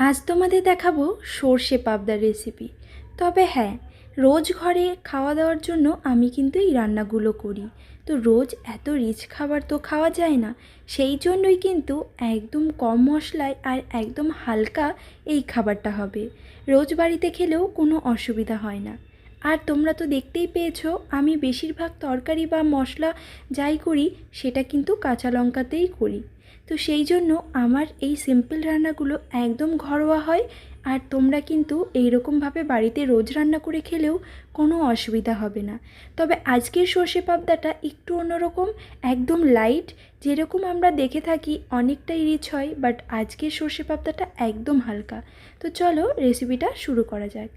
আজ তোমাদের দেখাবো সর্ষে পাবদার রেসিপি। তবে হ্যাঁ, রোজ ঘরে খাওয়া দাওয়ার জন্য আমি কিন্তু এই রান্নাগুলো করি। তো রোজ এত রিচ খাবার তো খাওয়া যায় না, সেই জন্যই কিন্তু একদম কম মশলায় আর একদম হালকা এই খাবারটা হবে। রোজ বাড়িতে খেলেও কোনো অসুবিধা হয় না। আর তোমরা তো দেখতেই পেয়েছো, আমি বেশিরভাগ তরকারি বা মশলা যাই করি সেটা কিন্তু কাঁচা লঙ্কাতেই করি। তো সেই জন্য আমার এই সিম্পল রান্নাগুলো একদম ঘরোয়া হয়। আর তোমরা কিন্তু এইরকমভাবে বাড়িতে রোজ রান্না করে খেলেও কোনো অসুবিধা হবে না। তবে আজকের সর্ষে পাবদাটা একটু অন্যরকম, একদম লাইট। যেরকম আমরা দেখে থাকি অনেকটাই রিচ হয়, বাট আজকের সর্ষে পাবদাটা একদম হালকা। তো চলো রেসিপিটা শুরু করা যাক।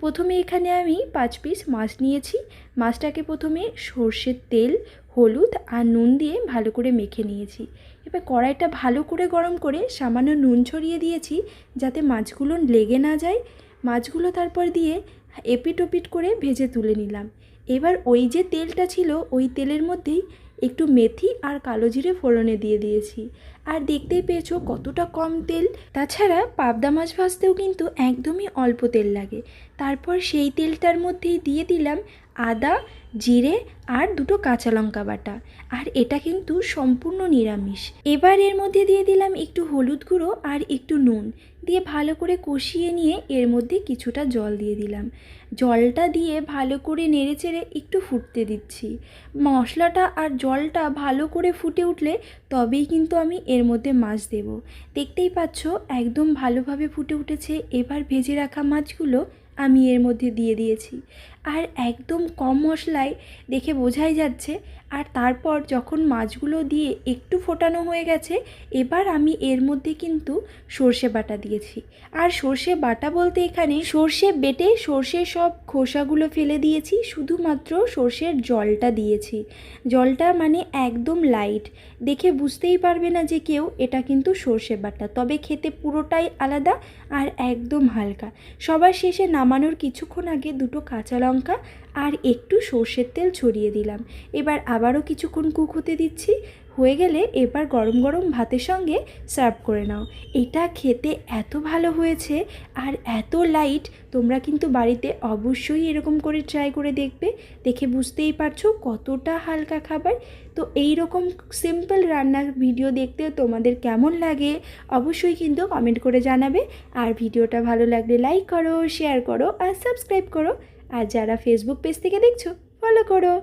প্রথমে এখানে আমি 5 পিস মাছ নিয়েছি। মাছটাকে প্রথমে সর্ষের তেল, হলুদ আর নুন দিয়ে ভালো করে মেখে নিয়েছি। এবার কড়াইটা ভালো করে গরম করে সামান্য নুন ছড়িয়ে দিয়েছি যাতে মাছগুলো লেগে না যায়। মাছগুলো তারপর দিয়ে এপিট ওপিট করে ভেজে তুলে নিলাম। এবার ওই যে তেলটা ছিল ওই তেলের মধ্যেই একটু মেথি আর কালো জিরে ফোড়নে দিয়ে দিয়েছি। আর দেখতেই পেয়েছো কতটা কম তেল। তাছাড়া পাবদা মাছ ভাজতেও কিন্তু একদমই অল্প তেল লাগে। তারপর সেই তেলটার মধ্যেই দিয়ে দিলাম আদা, জিরে আর 2টো কাঁচা লঙ্কা বাটা। আর এটা কিন্তু সম্পূর্ণ নিরামিষ। এবার এর মধ্যে দিয়ে দিলাম একটু হলুদ গুঁড়ো আর একটু নুন দিয়ে ভালো করে কষিয়ে নিয়ে এর মধ্যে কিছুটা জল দিয়ে দিলাম। জলটা দিয়ে ভালো করে নেড়েচেড়ে একটু ফুটতে দিচ্ছি। মশলাটা আর জলটা ভালো করে ফুটে উঠলে তবেই কিন্তু আমি এর মধ্যে মাছ দেব। দেখতেই পাচ্ছ একদম ভালোভাবে ফুটে উঠেছে। এবার ভেজে রাখা মাছগুলো আমি এর মধ্যে দিয়ে দিয়েছি। আর একদম কম মশলায় দেখে বোঝাই যাচ্ছে। আর তারপর যখন মাছগুলো দিয়ে একটু ফোটানো হয়ে গেছে, এবার আমি এর মধ্যে কিন্তু সর্ষে বাটা দিয়েছি। আর সর্ষে বাটা বলতে এখানে সর্ষে বেটে সর্ষের সব খোসাগুলো ফেলে দিয়েছি, শুধুমাত্র সর্ষের জলটা দিয়েছি। জলটা মানে একদম লাইট, দেখে বুঝতেই পারবে না যে কেউ এটা কিন্তু সর্ষে বাটা, তবে খেতে পুরোটাই আলাদা আর একদম হালকা। সবার শেষে নামানোর কিছুক্ষণ আগে 2টো কাঁচা লঙ্কা আর একটু সর্ষের তেল ছড়িয়ে দিলাম। এবার আবারও কিছুক্ষণ কুক হতে দিচ্ছি। হয়ে গেলে এবার গরম গরম ভাতের সঙ্গে সার্ভ করে নাও। এটা খেতে এত ভালো হয়েছে আর এত লাইট, তোমরা কিন্তু বাড়িতে অবশ্যই এরকম করে ট্রাই করে দেখবে। দেখে বুঝতেই পারছো কতটা হালকা খাবার। তো এই রকম সিম্পল রান্নার ভিডিও দেখতে তোমাদের কেমন লাগে অবশ্যই কিন্তু কমেন্ট করে জানাবে। আর ভিডিওটা ভালো লাগলে লাইক করো, শেয়ার করো আর সাবস্ক্রাইব করো। আর যারা ফেসবুক পেজ থেকে দেখছো ফলো করো।